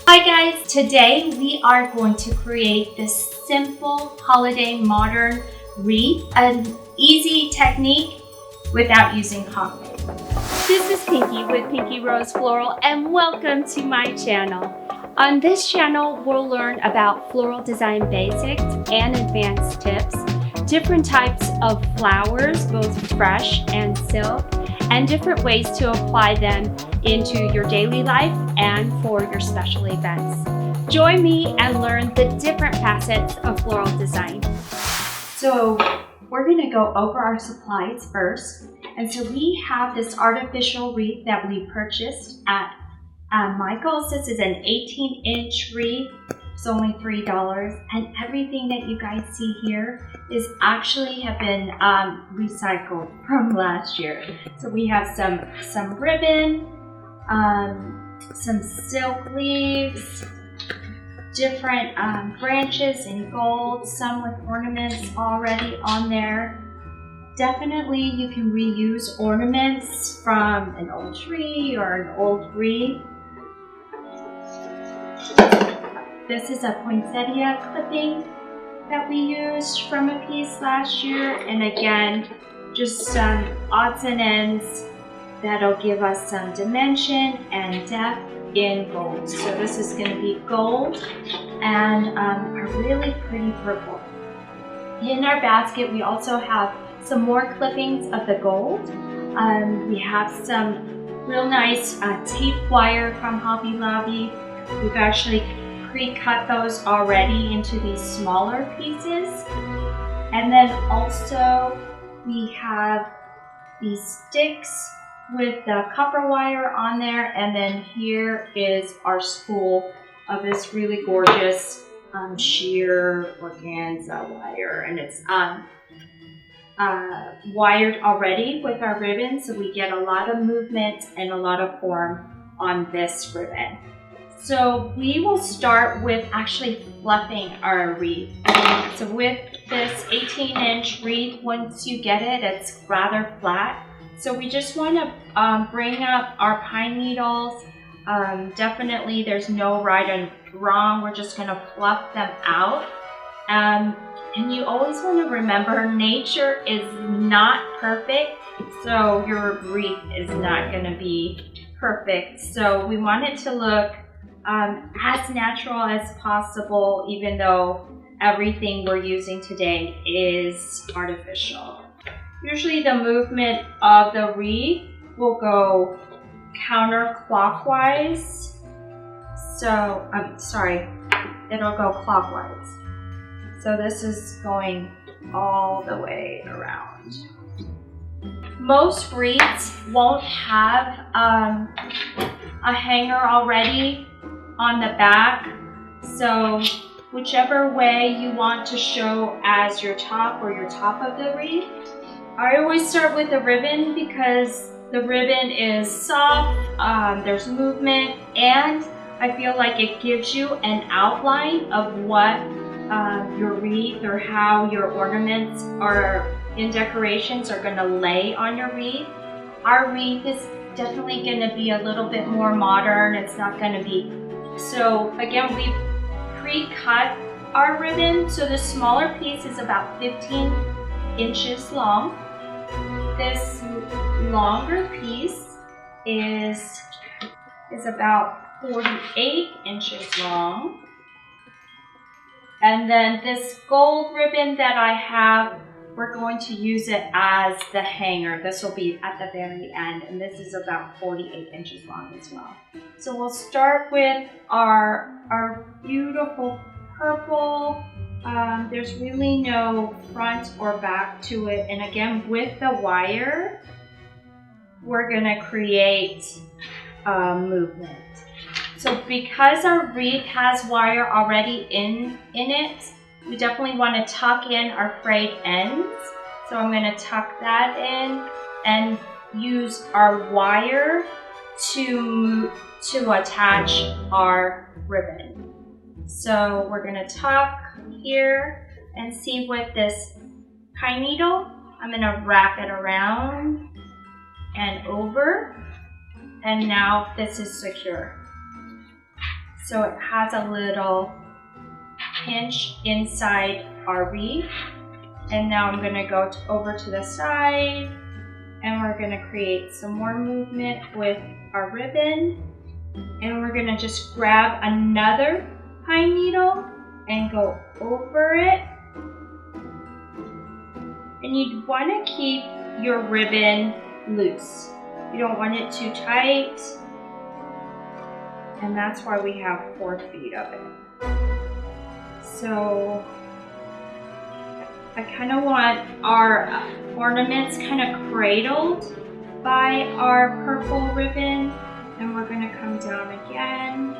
Hi guys, today we are going to create this simple holiday modern wreath, an easy technique without using hot glue. This is Pinky with Pinky Rose Floral and welcome to my channel. On this channel, we'll learn about floral design basics and advanced tips, different types of flowers, both fresh and silk, and different ways to apply them into your daily life and for your special events. Join me and learn the different facets of floral design. So we're going to go over our supplies first. And so we have this artificial wreath that we purchased at Michael's. This is an 18-inch wreath. It's only $3, and everything that you guys see here is actually have been recycled from last year. So we have some ribbon, some silk leaves, different branches in gold, some with ornaments already on there. Definitely you can reuse ornaments from an old tree or an old wreath. This is a poinsettia clipping that we used from a piece last year, and again, just some odds and ends that'll give us some dimension and depth in gold. So this is going to be gold and a really pretty purple. In our basket, we also have some more clippings of the gold. We have some real nice tape wire from Hobby Lobby. We've actually pre-cut those already into these smaller pieces. And then also we have these sticks with the copper wire on there, and then here is our spool of this really gorgeous sheer organza wire, and it's wired already with our ribbon, so we get a lot of movement and a lot of form on this ribbon. So we will start with actually fluffing our wreath. So with this 18-inch wreath, once you get it, it's rather flat. So we just want to bring up our pine needles. Definitely there's no right and wrong. We're just going to fluff them out. And you always want to remember, nature is not perfect. So your wreath is not going to be perfect. So we want it to look as natural as possible, even though everything we're using today is artificial. Usually the movement of the wreath will go counterclockwise. So, it'll go clockwise. So this is going all the way around. Most wreaths won't have a hanger already on the back, so whichever way you want to show as your top or your top of the wreath. I always start with the ribbon because the ribbon is soft, there's movement, and I feel like it gives you an outline of what your wreath or how your ornaments or in decorations are going to lay on your wreath. Our wreath is definitely going to be a little bit more modern. It's not going to be. So again, we've pre-cut our ribbon. So the smaller piece is about 15 inches long. This longer piece is about 48 inches long. And then this gold ribbon that I have, we're going to use it as the hanger. This will be at the very end, and this is about 48 inches long as well. So we'll start with our beautiful purple. There's really no front or back to it. And again, with the wire, we're gonna create movement. So because our wreath has wire already in it, we definitely want to tuck in our frayed ends. So I'm going to tuck that in and use our wire to attach our ribbon. So we're going to tuck here and see with this pine needle, I'm going to wrap it around and over, and now this is secure. So it has a little pinch inside our wreath. And now I'm going to go over to the side, and we're going to create some more movement with our ribbon. And we're going to just grab another pine needle and go over it. And you'd want to keep your ribbon loose. You don't want it too tight. And that's why we have 4 feet of it. So I kind of want our ornaments kind of cradled by our purple ribbon. And we're going to come down again.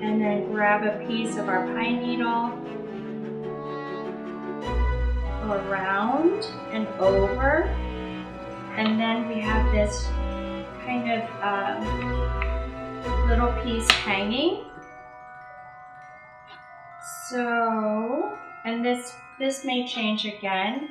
And then grab a piece of our pine needle. Go around and over. And then we have this kind of little piece hanging. So, and this may change again.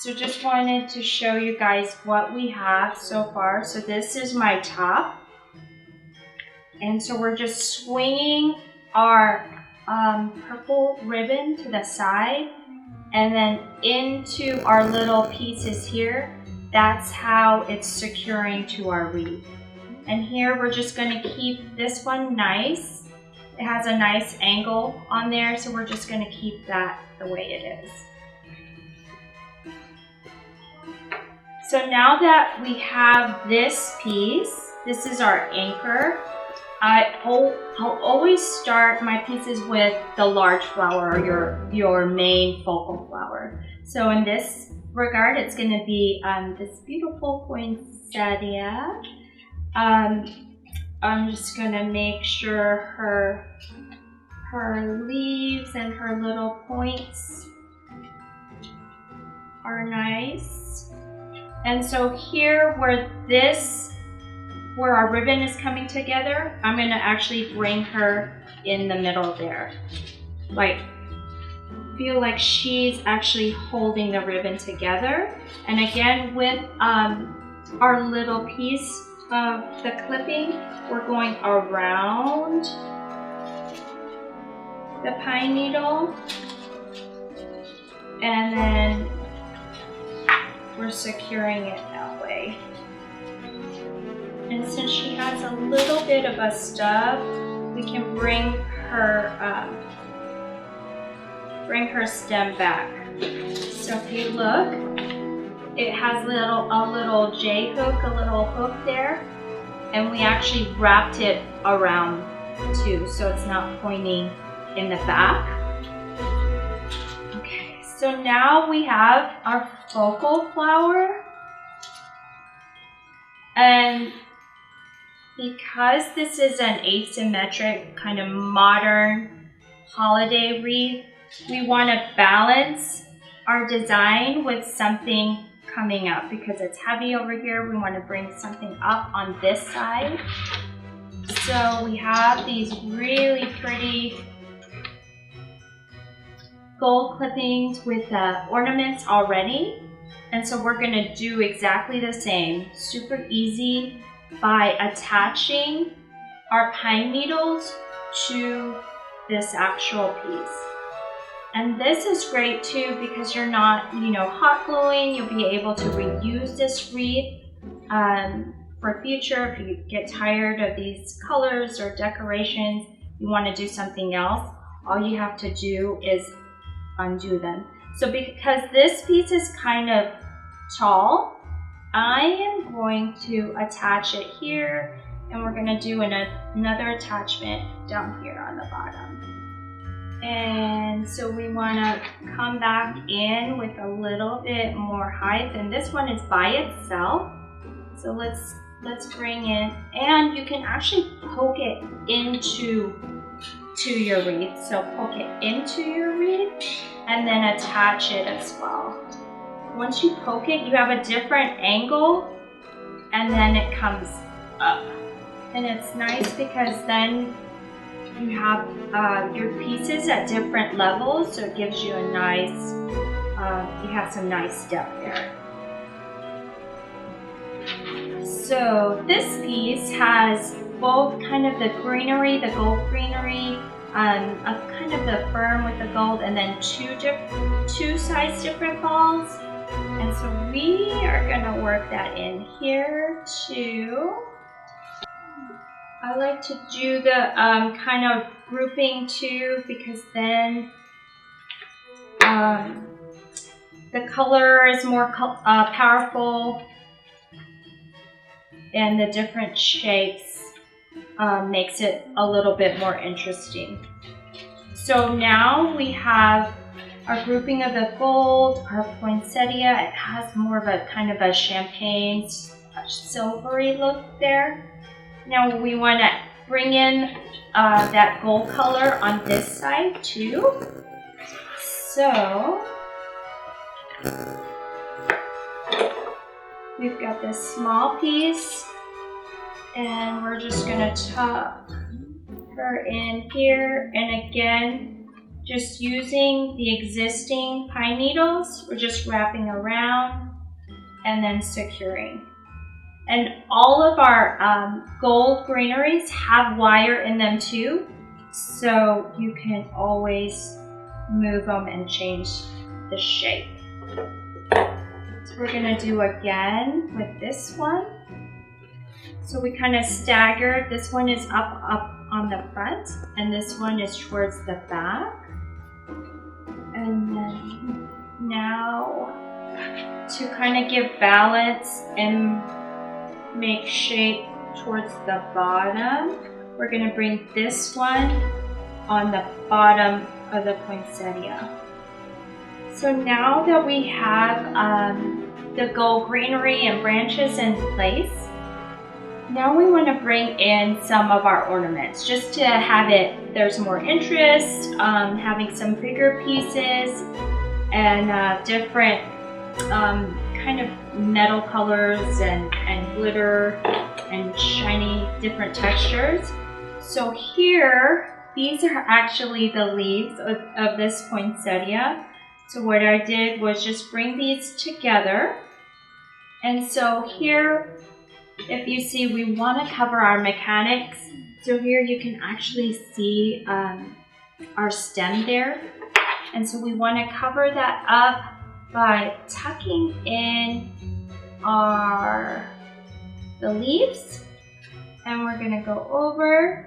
So just wanted to show you guys what we have so far. So this is my top. And so we're just swinging our purple ribbon to the side and then into our little pieces here. That's how it's securing to our wreath. And here we're just going to keep this one nice. It has a nice angle on there, so we're just going to keep that the way it is. So now that we have this piece, this is our anchor. I'll always start my pieces with the large flower, or your main focal flower. So in this regard, it's going to be this beautiful poinsettia. I'm just going to make sure her leaves and her little points are nice. And so here where our ribbon is coming together, I'm going to actually bring her in the middle there. Like, feel like she's actually holding the ribbon together. And again, with our little piece of the clipping, we're going around the pine needle, and then we're securing it that way. And since she has a little bit of a stub, we can bring her stem back. So if you look, it has a little J hook, a little hook there, and we actually wrapped it around too, so it's not pointing in the back. Okay, so now we have our focal flower, and because this is an asymmetric kind of modern holiday wreath, we want to balance our design with something coming up. Because it's heavy over here, we want to bring something up on this side. So we have these really pretty gold clippings with the ornaments already. And so we're going to do exactly the same, super easy, by attaching our pine needles to this actual piece. And this is great too because you're not, hot gluing. You'll be able to reuse this wreath for future. If you get tired of these colors or decorations, you want to do something else, all you have to do is undo them. So because this piece is kind of tall, I am going to attach it here, and we're going to do another attachment down here on the bottom. And so we want to come back in with a little bit more height, and this one is by itself. So let's bring in, and you can actually poke it into your wreath. So poke it into your wreath and then attach it as well. Once you poke it, you have a different angle, and then it comes up. And it's nice because then you have your pieces at different levels, so it gives you a nice, you have some nice depth there. So this piece has both kind of the greenery, the gold greenery, kind of the fern with the gold, and then two size different balls. And so we are gonna work that in here too. I like to do the kind of grouping too, because then the color is more powerful, and the different shapes makes it a little bit more interesting. So now we have our grouping of the gold, our poinsettia. It has more of a kind of a champagne, silvery look there. Now we want to bring in that gold color on this side too. So we've got this small piece, and we're just going to tuck her in here. And again, just using the existing pine needles, we're just wrapping around and then securing. And all of our gold greeneries have wire in them too, so you can always move them and change the shape. So we're going to do again with this one. So we kind of staggered. This one is up on the front, and this one is towards the back. And then now, to kind of give balance and make shape towards the bottom, we're going to bring this one on the bottom of the poinsettia. So now that we have the gold greenery and branches in place, now we want to bring in some of our ornaments, just to have it, there's more interest, having some bigger pieces and different kind of metal colors and glitter and shiny different textures. So here, these are actually the leaves of this poinsettia. So what I did was just bring these together. And so here, if you see, we want to cover our mechanics. So here you can actually see our stem there. And so we want to cover that up by tucking in the leaves. And we're going to go over.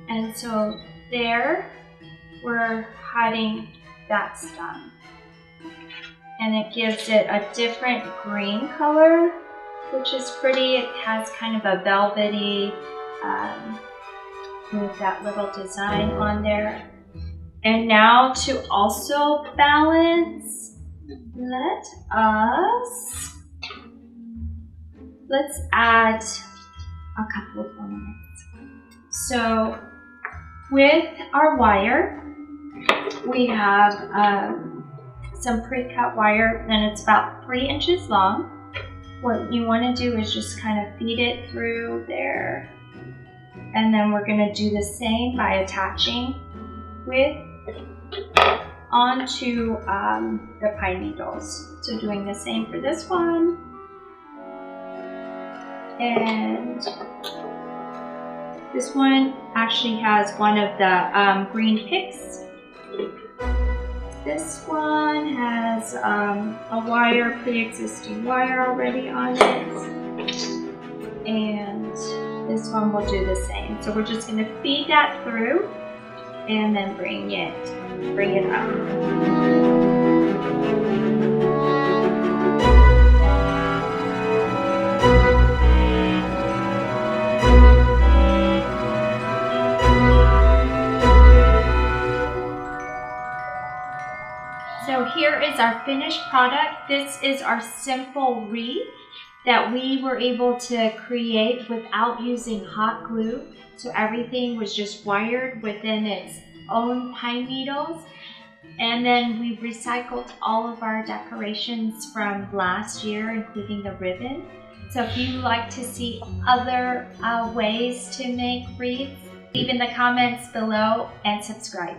And so there, we're hiding that stem. And it gives it a different green color, which is pretty. It has kind of a velvety, with that little design on there. And now to also balance, let's add a couple of ornaments. So with our wire, we have some pre-cut wire, and it's about 3 inches long. What you want to do is just kind of feed it through there, and then we're going to do the same by attaching onto the pine needles. So doing the same for this one, and this one actually has one of the green picks. This one has a wire, pre-existing wire already on it, and this one will do the same. So we're just going to feed that through and then bring it up. So here is our finished product. This is our simple wreath that we were able to create without using hot glue. So everything was just wired within its own pine needles. And then we recycled all of our decorations from last year, including the ribbon. So if you'd like to see other ways to make wreaths, leave in the comments below and subscribe.